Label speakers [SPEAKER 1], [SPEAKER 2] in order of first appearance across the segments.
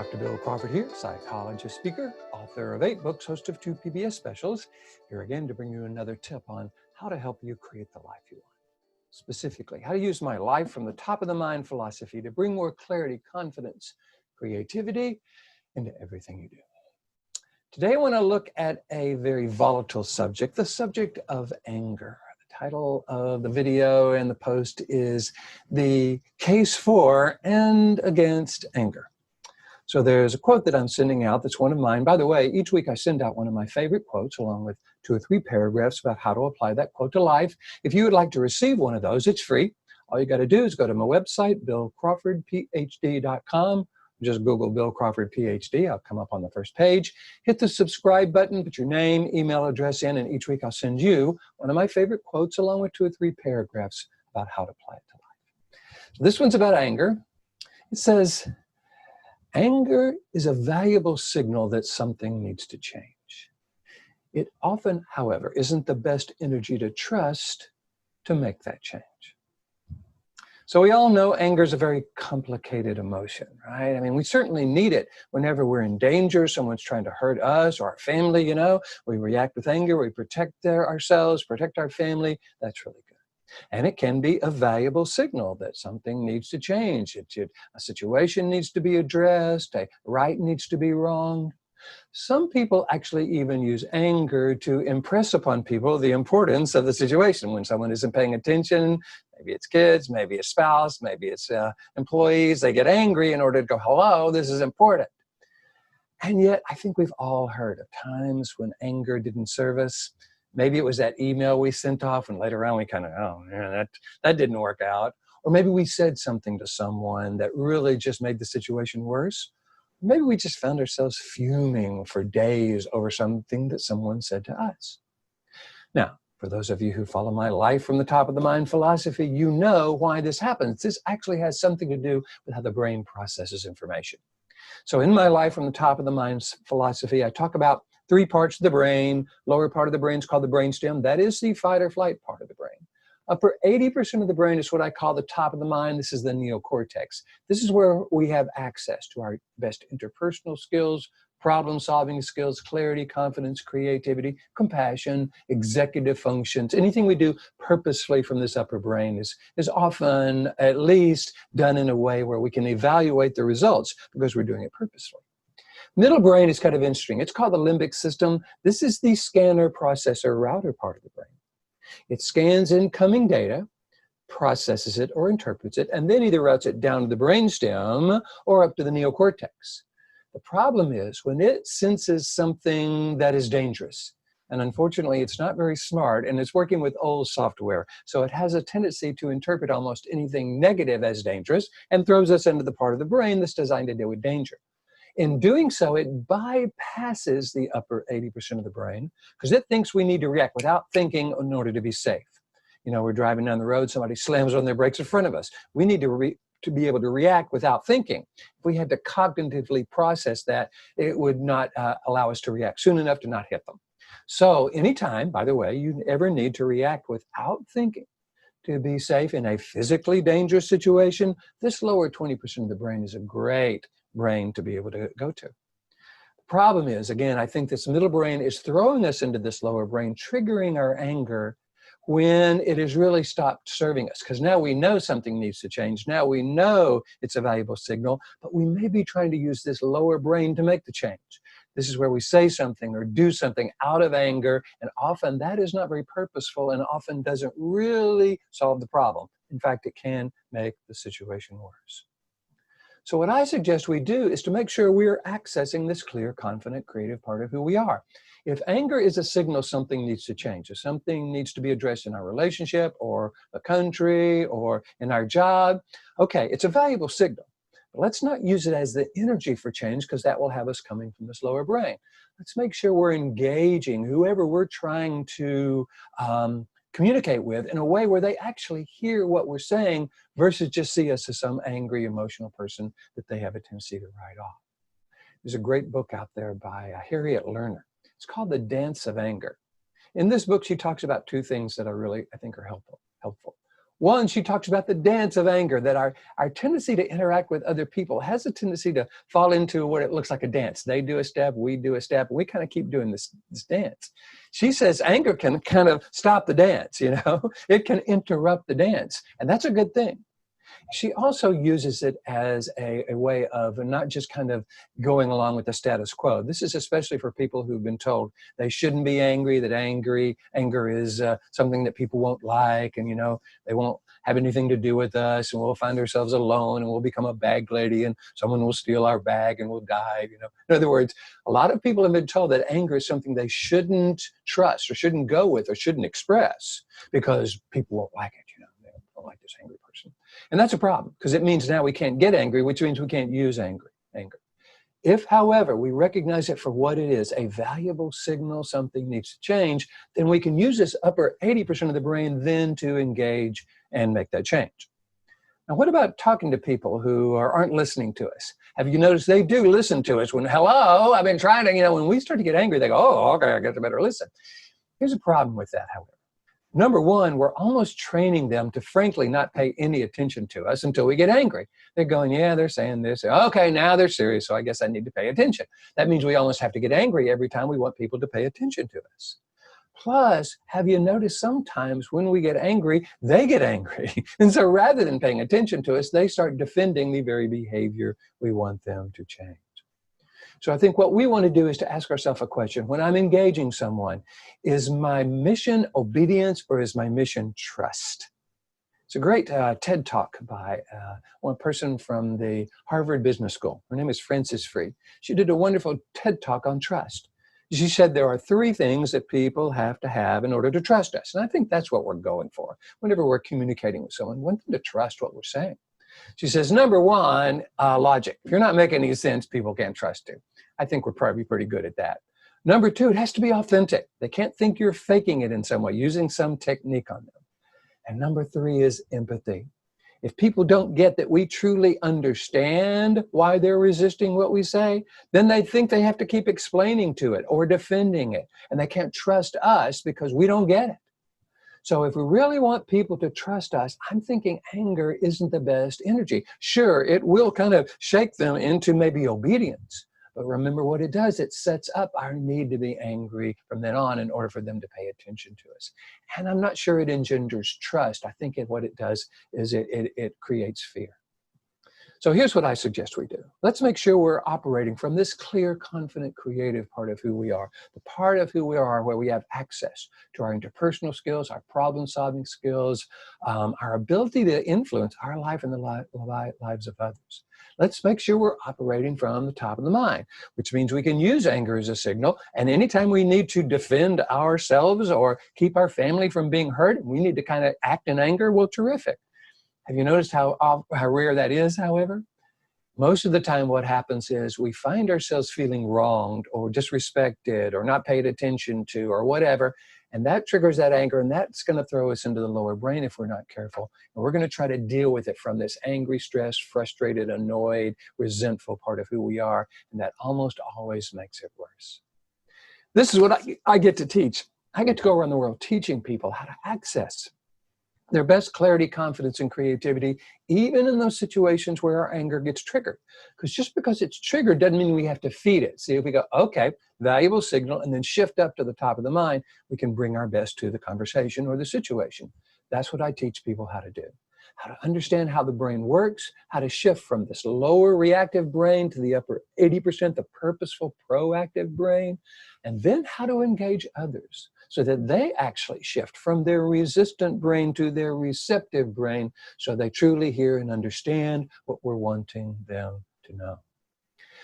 [SPEAKER 1] Dr. Bill Crawford here, psychologist, speaker, author of 8 books, host of 2 PBS specials, here again to bring you another tip on how to help you create the life you want. Specifically, how to use my life from the top of the mind philosophy to bring more clarity, confidence, creativity into everything you do. Today, I want to look at a very volatile subject, the subject of anger. The title of the video and the post is The Case for and Against Anger. So there's a quote that I'm sending out that's one of mine. By the way, each week I send out one of my favorite quotes along with 2 or 3 paragraphs about how to apply that quote to life. If you would like to receive one of those, it's free. All you got to do is go to my website, billcrawfordphd.com. Just Google Bill Crawford, Ph.D. I'll come up on the first page. Hit the subscribe button, put your name, email address in, and each week I'll send you one of my favorite quotes along with 2 or 3 paragraphs about how to apply it to life. So this one's about anger. It says, anger is a valuable signal that something needs to change. It often, however, isn't the best energy to trust to make that change. So we all know anger is a very complicated emotion, right? I mean, we certainly need it whenever we're in danger, someone's trying to hurt us or our family, we react with anger, we protect ourselves, protect our family. That's really good. And it can be a valuable signal that something needs to change. A situation needs to be addressed, a right needs to be wronged. Some people actually even use anger to impress upon people the importance of the situation. When someone isn't paying attention, maybe it's kids, maybe a spouse, maybe it's employees, they get angry in order to go, hello, this is important. And yet, I think we've all heard of times when anger didn't serve us. Maybe it was that email we sent off and later on we kind of, that didn't work out. Or maybe we said something to someone that really just made the situation worse. Maybe we just found ourselves fuming for days over something that someone said to us. Now, for those of you who follow my life from the top of the mind philosophy, you know why this happens. This actually has something to do with how the brain processes information. So in my life from the top of the mind philosophy, I talk about 3 parts of the brain. Lower part of the brain is called the brainstem. That is the fight or flight part of the brain. Upper 80% of the brain is what I call the top of the mind. This is the neocortex. This is where we have access to our best interpersonal skills, problem-solving skills, clarity, confidence, creativity, compassion, executive functions. Anything we do purposefully from this upper brain is often at least done in a way where we can evaluate the results because we're doing it purposefully. Middle brain is kind of interesting. It's called the limbic system. This is the scanner, processor, router part of the brain. It scans incoming data, processes it or interprets it, and then either routes it down to the brainstem or up to the neocortex. The problem is when it senses something that is dangerous, and unfortunately it's not very smart and it's working with old software, so it has a tendency to interpret almost anything negative as dangerous and throws us into the part of the brain that's designed to deal with danger. In doing so, it bypasses the upper 80% of the brain because it thinks we need to react without thinking in order to be safe. We're driving down the road, somebody slams on their brakes in front of us. We need to be able to react without thinking. If we had to cognitively process that, it would not allow us to react soon enough to not hit them. So anytime, by the way, you ever need to react without thinking to be safe in a physically dangerous situation, this lower 20% of the brain is a great brain to be able to go to. The problem is, again, I think this middle brain is throwing us into this lower brain, triggering our anger when it has really stopped serving us. Because now we know something needs to change. Now we know it's a valuable signal, but we may be trying to use this lower brain to make the change. This is where we say something or do something out of anger, and often that is not very purposeful and often doesn't really solve the problem. In fact, it can make the situation worse. So what I suggest we do is to make sure we're accessing this clear, confident, creative part of who we are. If anger is a signal something needs to change, if something needs to be addressed in our relationship or the country or in our job, okay, it's a valuable signal. But let's not use it as the energy for change because that will have us coming from this lower brain. Let's make sure we're engaging whoever we're trying to communicate with in a way where they actually hear what we're saying versus just see us as some angry, emotional person that they have a tendency to write off. There's a great book out there by Harriet Lerner. It's called The Dance of Anger. In this book, she talks about 2 things that I think are helpful. One, she talks about the dance of anger, that our tendency to interact with other people has a tendency to fall into what it looks like a dance. They do a step, we do a step, and we kind of keep doing this dance. She says anger can kind of stop the dance, you know? It can interrupt the dance, and that's a good thing. She also uses it as a way of not just kind of going along with the status quo. This is especially for people who've been told they shouldn't be angry, that anger is something that people won't like, and, you know, they won't have anything to do with us, and we'll find ourselves alone, and we'll become a bag lady, and someone will steal our bag, and we'll die, you know. In other words, a lot of people have been told that anger is something they shouldn't trust or shouldn't go with or shouldn't express because people won't like it, you know. They don't like this angry person. And that's a problem, because it means now we can't get angry, which means we can't use anger. If, however, we recognize it for what it is, a valuable signal something needs to change, then we can use this upper 80% of the brain then to engage and make that change. Now, what about talking to people who aren't listening to us? Have you noticed they do listen to us when, hello, I've been trying to, you know, when we start to get angry, they go, oh, okay, I guess I better listen. Here's a problem with that, however. Number one, we're almost training them to frankly not pay any attention to us until we get angry. They're going, yeah, they're saying this. Okay, now they're serious, so I guess I need to pay attention. That means we almost have to get angry every time we want people to pay attention to us. Plus, have you noticed sometimes when we get angry, they get angry. And so rather than paying attention to us, they start defending the very behavior we want them to change. So I think what we want to do is to ask ourselves a question. When I'm engaging someone, is my mission obedience or is my mission trust? It's a great TED Talk by one person from the Harvard Business School. Her name is Frances Free. She did a wonderful TED Talk on trust. She said there are three things that people have to have in order to trust us. And I think that's what we're going for. Whenever we're communicating with someone, we want them to trust what we're saying. She says, number one, logic. If you're not making any sense, people can't trust you. I think we're probably pretty good at that. Number two, it has to be authentic. They can't think you're faking it in some way, using some technique on them. And number three is empathy. If people don't get that we truly understand why they're resisting what we say, then they think they have to keep explaining to it or defending it. And they can't trust us because we don't get it. So if we really want people to trust us, I'm thinking anger isn't the best energy. Sure, it will kind of shake them into maybe obedience. But remember what it does. It sets up our need to be angry from then on in order for them to pay attention to us. And I'm not sure it engenders trust. I think what it does is it creates fear. So here's what I suggest we do. Let's make sure we're operating from this clear, confident, creative part of who we are, the part of who we are where we have access to our interpersonal skills, our problem-solving skills, our ability to influence our life and the lives of others. Let's make sure we're operating from the top of the mind, which means we can use anger as a signal. And anytime we need to defend ourselves or keep our family from being hurt, we need to kind of act in anger. Well, terrific. Have you noticed how rare that is, however? Most of the time what happens is we find ourselves feeling wronged or disrespected or not paid attention to or whatever, and that triggers that anger, and that's going to throw us into the lower brain if we're not careful. And we're going to try to deal with it from this angry, stressed, frustrated, annoyed, resentful part of who we are, and that almost always makes it worse. This is what I get to teach. I get to go around the world teaching people how to access their best clarity, confidence, and creativity, even in those situations where our anger gets triggered. Because just because it's triggered doesn't mean we have to feed it. See, if we go, okay, valuable signal, and then shift up to the top of the mind, we can bring our best to the conversation or the situation. That's what I teach people how to do. How to understand how the brain works, how to shift from this lower reactive brain to the upper 80%, the purposeful, proactive brain, and then how to engage others, so that they actually shift from their resistant brain to their receptive brain, so they truly hear and understand what we're wanting them to know.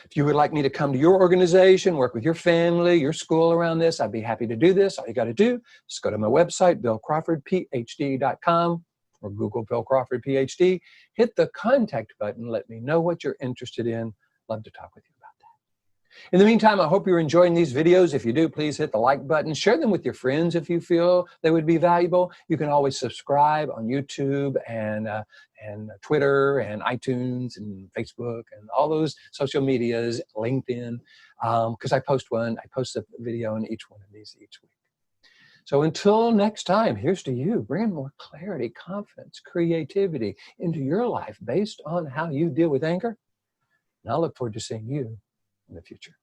[SPEAKER 1] If you would like me to come to your organization, work with your family, your school around this, I'd be happy to do this. All you got to do is go to my website, billcrawfordphd.com, or Google Bill Crawford, Ph.D. Hit the contact button. Let me know what you're interested in. Love to talk with you about that. In the meantime, I hope you're enjoying these videos. If you do, please hit the like button. Share them with your friends if you feel they would be valuable. You can always subscribe on YouTube and Twitter and iTunes and Facebook and all those social medias, LinkedIn, because I post a video in each one of these each week. So until next time, here's to you, bringing more clarity, confidence, creativity into your life based on how you deal with anger. And I'll look forward to seeing you in the future.